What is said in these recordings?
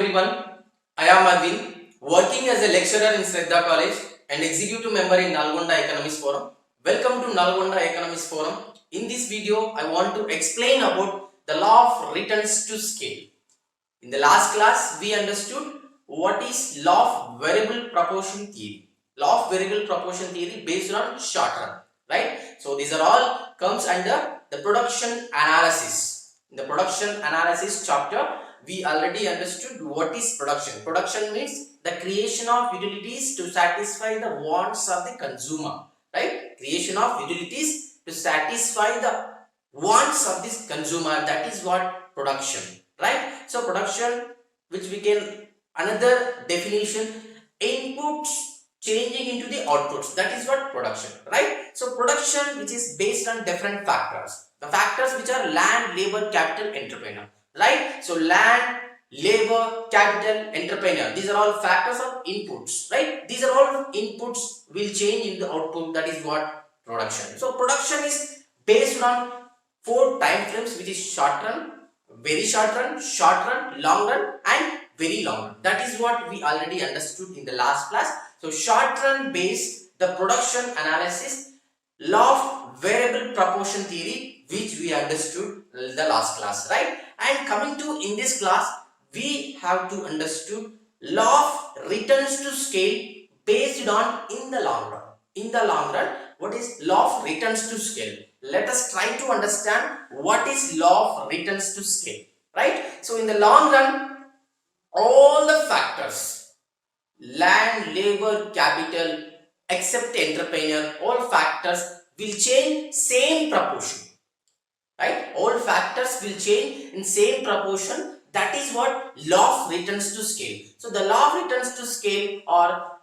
everyone, I am Arvind, working as a lecturer in Shraddha College and executive member in Nalgonda Economics Forum. Welcome to Nalgonda Economics Forum. In this video, I want to explain about the law of returns to scale. In the last class, we understood what is law of variable proportion theory. Law of variable proportion theory based on short run, right? So these are all comes under the production analysis. In the production analysis chapter, we already understood what is production. Production means the creation of utilities to satisfy the wants of the consumer, right? Creation of utilities to satisfy the wants of this consumer, that is what production, right? So production, which we can another definition, inputs changing into the outputs, that is what production, right? So production which is based on different factors, the factors which are land, labor, capital, entrepreneur, right? So land, labor, capital, entrepreneur, these are all factors of inputs, right? These are all inputs will change in the output, that is what production. So production is based on four time frames, which is short run, very short run, long run, and very long run. That is what we already understood in the last class. So short run based the production analysis, law of variable proportion theory, which we understood the last class, right? And coming to in this class, we have to understood law of returns to scale based on in the long run. In the long run, what is law of returns to scale? Let us try to understand what is law of returns to scale, right? So in the long run, all the factors, land, labor, capital, except entrepreneur, all factors will change same proportion, right? All factors will change in same proportion. That is what law of returns to scale. So the law of returns to scale are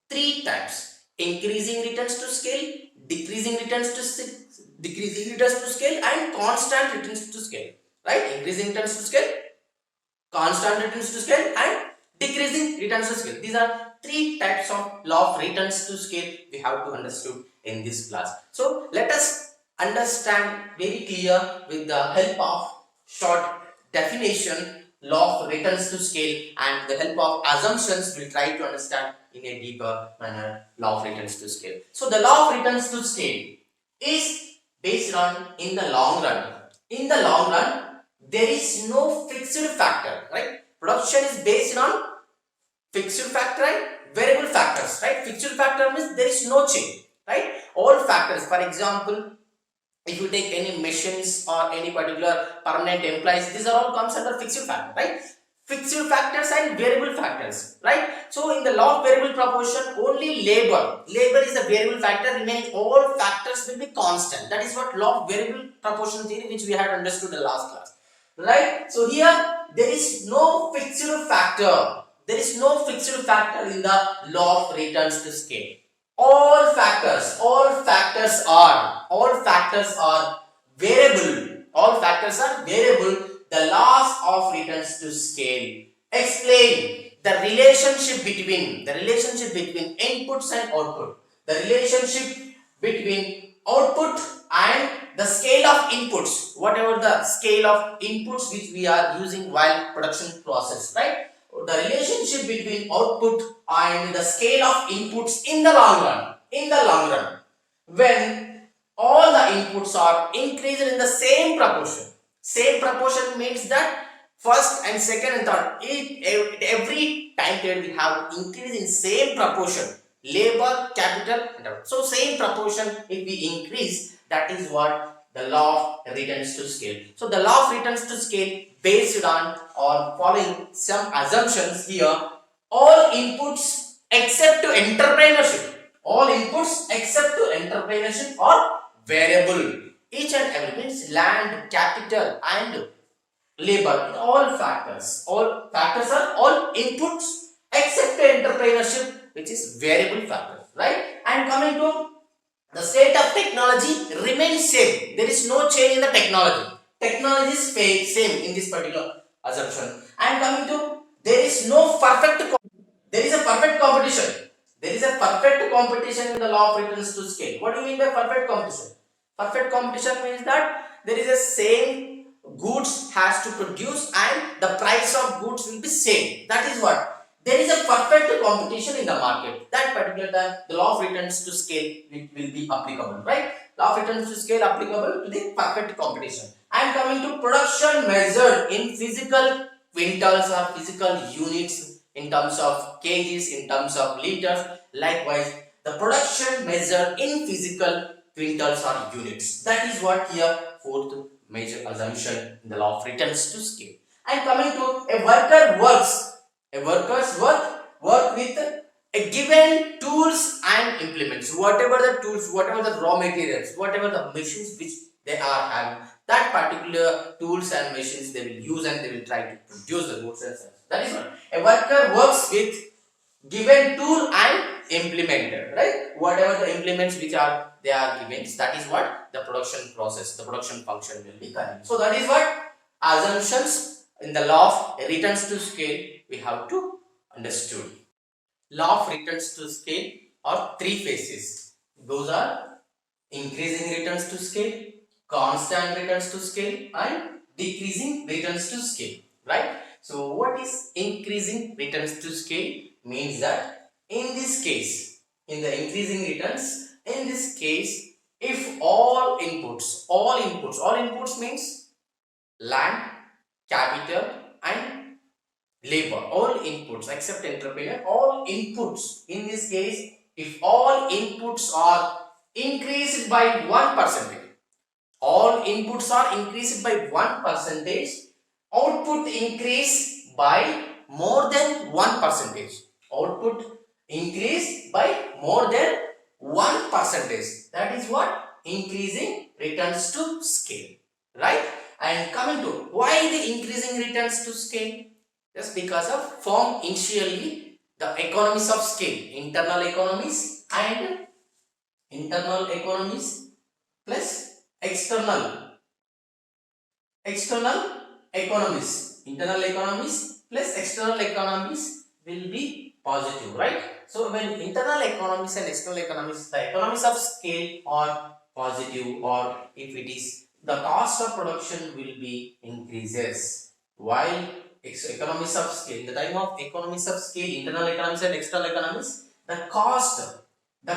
three types: increasing returns to scale, decreasing returns to scale, and constant returns to scale, right? Increasing returns to scale, constant returns to scale, and decreasing returns to scale. These are three types of law of returns to scale we have to understood in this class. So let us understand very clear with the help of short definition law of returns to scale, and the help of assumptions we'll try to understand in a deeper manner law of returns to scale. So the law of returns to scale is based on in the long run. In the long run, there is no fixed factor, right? Production is based on fixed factor and variable factors, right? Fixed factor means there is no change, right? All factors, for example, if you take any machines or any particular permanent employees, these are all comes under fixed factor, right? Fixed factors and variable factors, right? So in the law of variable proportion, only labor is a variable factor, remaining all factors will be constant. That is what law of variable proportion theory, which we had understood in the last class, right? So here there is no fixed factor. There is no fixed factor in the law of returns to scale. All factors are variable. All factors are variable. The laws of returns to scale explain the relationship between inputs and output. The relationship between output and the scale of inputs. Whatever the scale of inputs which we are using while production process, right? The relationship between output and the scale of inputs in the long run, when all the inputs are increased in the same proportion means that first and second and third, every time period we have increase in same proportion, labor, capital, so same proportion if we increase, that is what the law of returns to scale. So the law of returns to scale based on or following some assumptions here. All inputs except to entrepreneurship, are variable. Each and every means land, capital, and labor. All factors are all inputs except entrepreneurship, which is variable factor, right? And coming to the state of technology remains same. There is no change in the technology. Technology is same in this particular assumption. And coming to there is no perfect. There is a perfect competition. There is a perfect competition in the law of returns to scale. What do you mean by perfect competition? Perfect competition means that there is a same goods has to produce and the price of goods will be same. That is what, there is a perfect competition in the market. That particular time the law of returns to scale will be applicable, right? Law of returns to scale applicable to the perfect competition. And coming to production measured in physical quintals or physical units, in terms of kgs, in terms of liters. Likewise, the production measured in physical quintals or units. That is what here fourth major assumption in the law of returns to scale. And coming to a worker works, a worker's work with a given tools and implements. Whatever the tools, whatever the raw materials, whatever the machines which they are having, that particular tools and machines they will use and they will try to produce the goods and services. That is what a worker works with given tool and implemented, right? Whatever the implements which are they are given, that is what the production process, the production function will be coming. So that is what assumptions in the law of returns to scale we have to understood. Law of returns to scale are three phases. Those are increasing returns to scale, constant returns to scale, and decreasing returns to scale, right? So what is increasing returns to scale? Means that in this case, in the increasing returns, in this case, if all inputs means land, capital and labor, all inputs except entrepreneur, all inputs in this case, if all inputs are increased by 1%, all inputs are increased by 1%, output increase by more than 1%, output increase by more than 1%. That is what increasing returns to scale, right? And coming to why the increasing returns to scale, just because of form initially the economies of scale, internal economies plus external economies. Internal economies plus external economies will be positive, right? So when internal economies and external economies, the economies of scale are positive, or if it is the cost of production will be increases, while economies of scale, in the time of economies of scale, internal economies and external economies, the cost of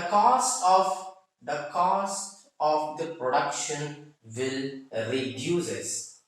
the production will reduces.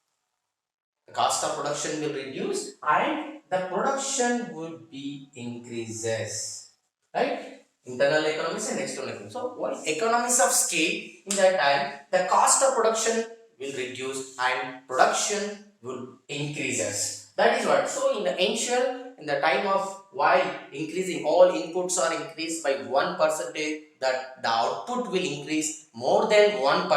The cost of production will reduce and the production would be increases, right? Internal economies and external economies. So what economies of scale, in that time the cost of production will reduce and production will increases. That is what. So in the initial, in the time of while increasing, all inputs are increased by 1%, that the output will increase more than 1%.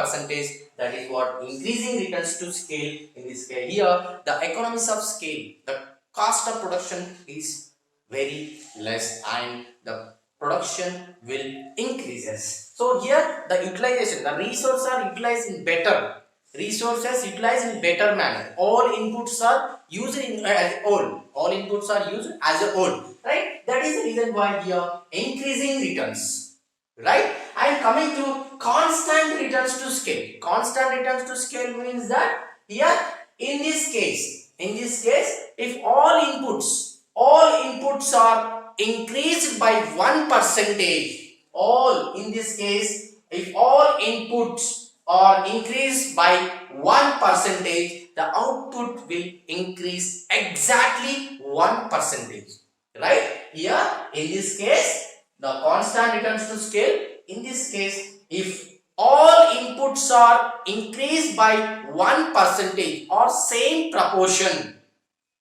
That is what increasing returns to scale. In this case here, the economies of scale, the cost of production is very less and the production will increases. So here the utilization, the resources are utilized in better. Resources utilized in better manner. All inputs are used in as a whole. All inputs are used as a whole. Right? That is the reason why here increasing returns. Right? And coming to constant returns to scale. Constant returns to scale means that here in this case, if all inputs are increased by 1%, all in this case, if all inputs are increased by 1%, the output will increase exactly 1%. Right? Here in this case, the constant returns to scale, in this case, if all inputs are increased by 1% or same proportion,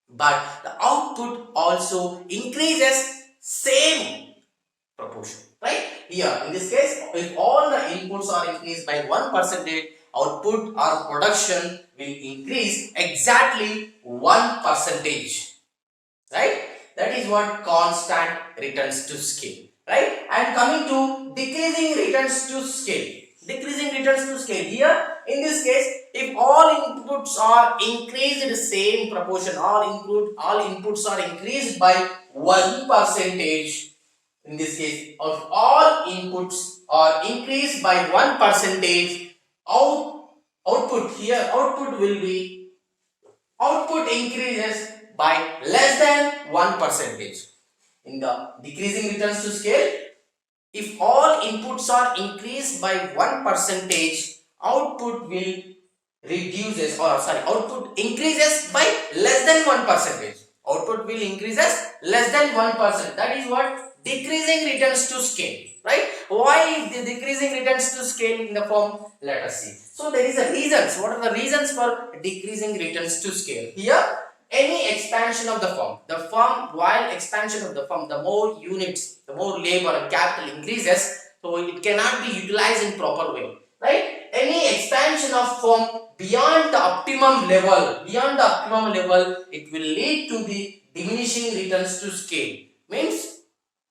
but the output also increases same proportion, right? Here in this case, if all the inputs are increased by 1%, output or production will increase exactly 1%, right? That is what constant returns to scale, right? And coming to decreasing returns to scale. Decreasing returns to scale, here in this case, if all inputs are increased in same proportion, all inputs are increased by 1%, in this case, of all inputs are increased by 1%, output will be output increases by less than 1%. In the decreasing returns to scale, if all inputs are increased by 1%, output will output increases by less than 1%. Output will increases less than 1%. That is what decreasing returns to scale, right? Why the decreasing returns to scale in the form? Let us see. So there is a reasons. What are the reasons for decreasing returns to scale? Here, any expansion of the firm, while expansion of the firm, the more units, the more labor and capital increases, so it cannot be utilized in proper way, right? Any expansion of firm beyond the optimum level, it will lead to the diminishing returns to scale. Means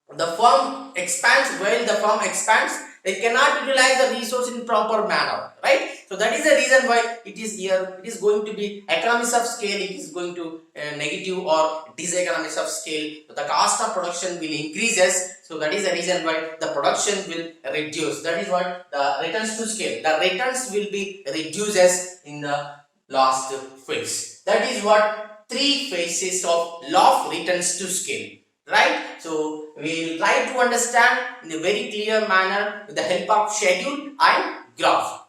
the firm expands. While the firm expands, they cannot utilize the resource in proper manner, right? So that is the reason why it is here. It is going to be economies of scale. It is going to negative or diseconomies of scale. So the cost of production will increases. So that is the reason why the production will reduce. That is what the returns to scale. The returns will be reduces in the last phase. That is what three phases of law of returns to scale, right? So we will try to understand in a very clear manner with the help of schedule and graph.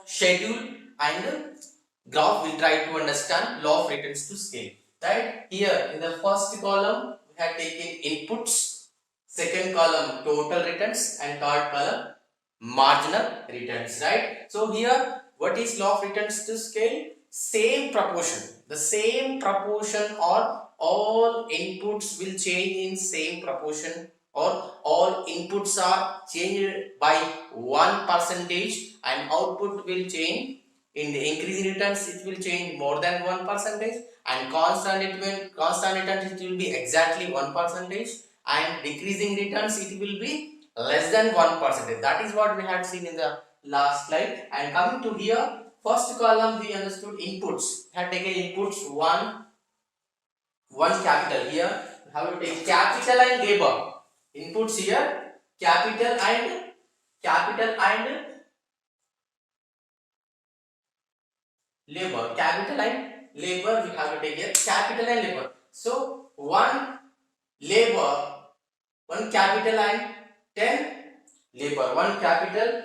Schedule and graph, we will try to understand law of returns to scale, right? Here in the first column we have taken inputs, second column total returns, and third column marginal returns, right? So here, what is law of returns to scale? Same proportion. The same proportion, or all inputs will change in same proportion, or all inputs are changed by 1%, and output will change. In the increasing returns, it will change more than 1%, and constant returns it will be exactly 1%, and decreasing returns it will be less than 1%. That is what we had seen in the last slide. And coming to here, first column we understood inputs. We had taken inputs one capital. Here we have to take capital and labor. Inputs here capital and labor. Capital and labor, we have to take here capital and labor. So one labor, one capital and 10 labor. One capital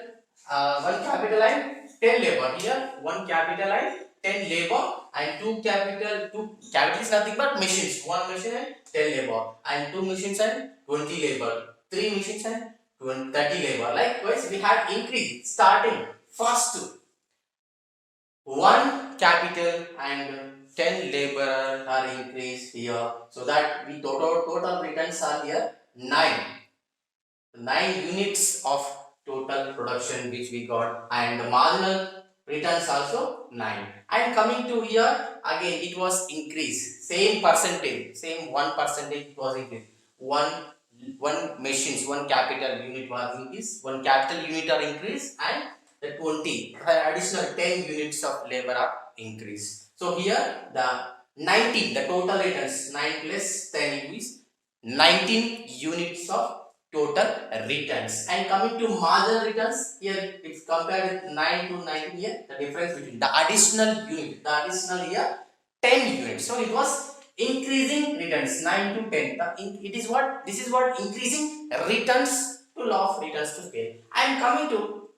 and 10 labor. Here one capital and 10 labor, and two capital is nothing but machines. One machine and 10 labor, and two machines and 20 labor. Three machines and 30 labor. Likewise, we had increase starting first one capital and 10 labor are increased here, so that we total returns are here 9 units of total production which we got, and the marginal returns also 9. And coming to here, again it was increased, same percentage, same 1% it was increased. One machines, one capital unit was increased, one capital unit are increased, and the 20 additional 10 units of labor are increased. So here the 19, the total returns 9 plus 10 is 19 units of total returns. And coming to marginal returns, here it's compared with 9 to 19. Here the difference between the additional unit, the additional here 10 units. So it was increasing returns 9 to 10. This is what increasing returns to law of returns to scale. And coming to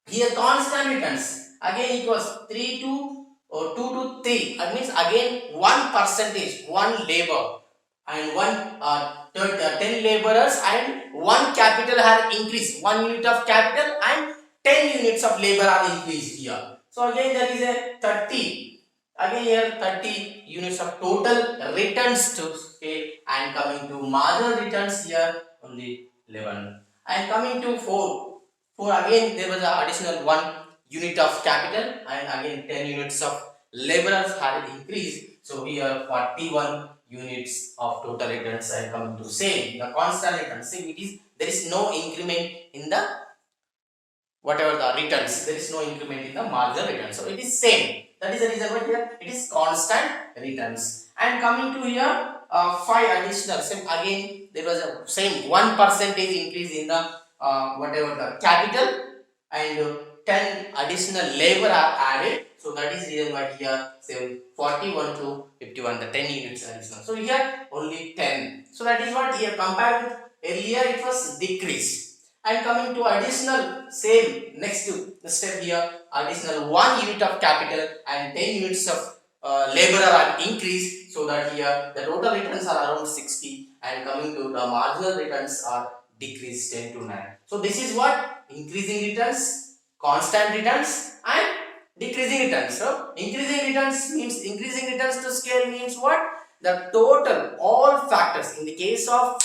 here constant returns, again it was 3 to or 2 to 3. That means again 1%, one labor and 10 laborers, and one capital had increased, 1 unit of capital and 10 units of labor are increased here. So again there is a 30, again here 30 units of total returns to scale. And coming to marginal returns, here only 11. And coming to 4 again there was an additional 1 unit of capital, and again 10 units of laborers had increased. So here 41 units of total returns are coming to same. The constant returns, same, it is, there is no increment in the whatever the returns, there is no increment in the marginal returns, so it is same. That is the reason why here it is constant returns. And coming to here 5 additional, same, again there was a same 1% increase in the whatever the capital, and 10 additional labor are added. So that is reason why here say 41 to 51, the 10 units additional. So here only 10. So that is what here compared with earlier it was decreased. And coming to additional same next to the step here, additional 1 unit of capital and 10 units of labor are increased, so that here the total returns are around 60, and coming to the marginal returns are decreased 10 to 9. So this is what increasing returns, constant returns and decreasing returns. So increasing returns means increasing returns to scale means what? The total all factors in the case of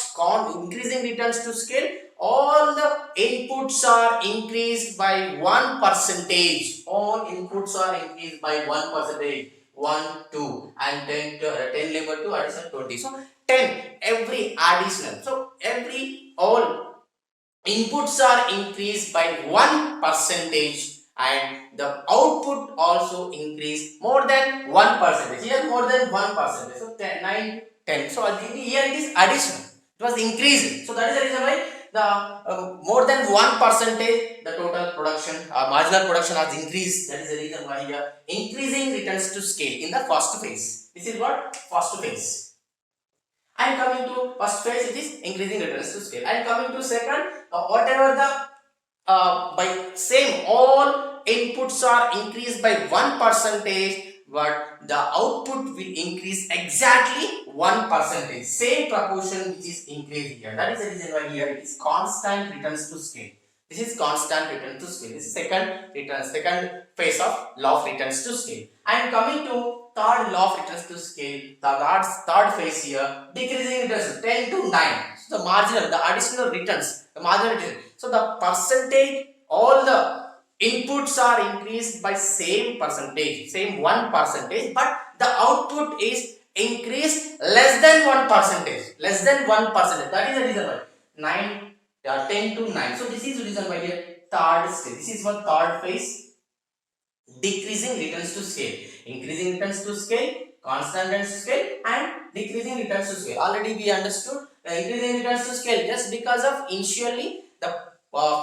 increasing returns to scale, all the inputs are increased by 1%. All inputs are increased by 1%. 1, 2 and 10, 10 labor to additional 20. So 10 every additional. So every all inputs are increased by 1% and the output also increased more than 1%. Here more than 1%. So 10, 9, 10. So here it is additional. It was increased. So that is the reason why the more than 1% the total production marginal production has increased. That is the reason why here increasing returns to scale in the first phase. This is what first phase. And coming to first phase, it is increasing returns to scale. And coming to second, whatever the by same all inputs are increased by 1%, but the output will increase exactly 1%. Same proportion which is increased here. That is the reason why here it is constant returns to scale. This is constant return to scale. This is second phase of law of returns to scale. And coming to third law of returns to scale, the third phase here, decreasing returns 10 to 9. So the marginal, the additional returns, the marginal return. So the percentage, all the inputs are increased by same percentage, same 1%, but the output is increased less than 1%, less than 1%. That is the reason why 10 to 9. So this is the reason why here third stage. This is what third phase, decreasing returns to scale, increasing returns to scale, constant returns to scale, and decreasing returns to scale. Already we understood the increasing returns to scale just because of initially the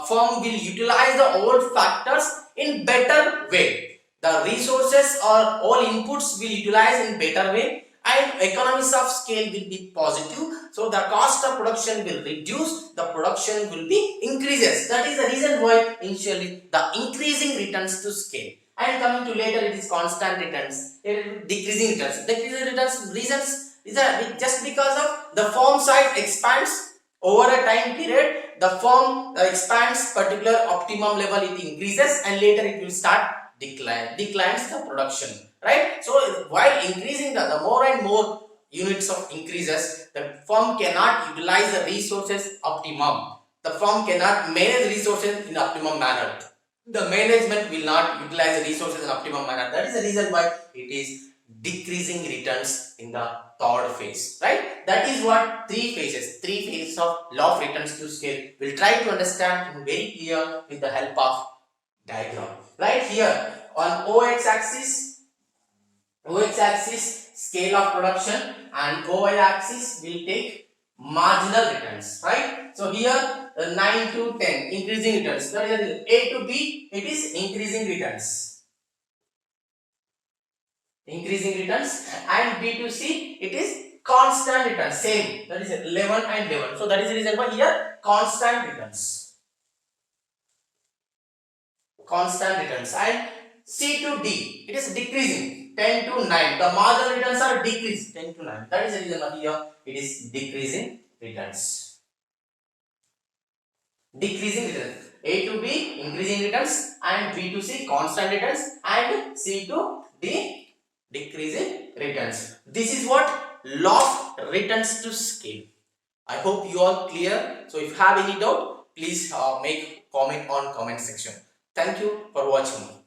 firm will utilize the old factors in better way. The resources or all inputs will utilize in better way, and economies of scale will be positive. So the cost of production will reduce, the production will be increases. That is the reason why initially the increasing returns to scale. And coming to later, it is constant returns, decreasing returns. Decreasing returns reasons is that just because of the firm size expands over a time period, the firm expands particular optimum level, it increases, and later it will start declines the production, right? So while increasing the more and more units of increases, the firm cannot utilize the resources optimum. The firm cannot manage resources in optimum manner. The management will not utilize the resources in optimum manner. That is the reason why it is decreasing returns in the third phase, right? That is what three phases of law of returns to scale. We'll try to understand in very clear with the help of diagram. Right here on OX axis scale of production, and OY axis will take marginal returns, right? So here 9 to 10 increasing returns. That is A to B, it is increasing returns, and B to C, it is constant returns, same. That is 11 and 11. So that is the reason why here constant returns, and C to D, it is decreasing 10 to 9. The marginal returns are decreased 10 to 9. That is the reason why here it is decreasing returns. A to B increasing returns, and B to C constant returns, and C to D decreasing returns. This is what law of returns to scale. I hope you all clear. So if you have any doubt, please make comment on comment section. Thank you for watching.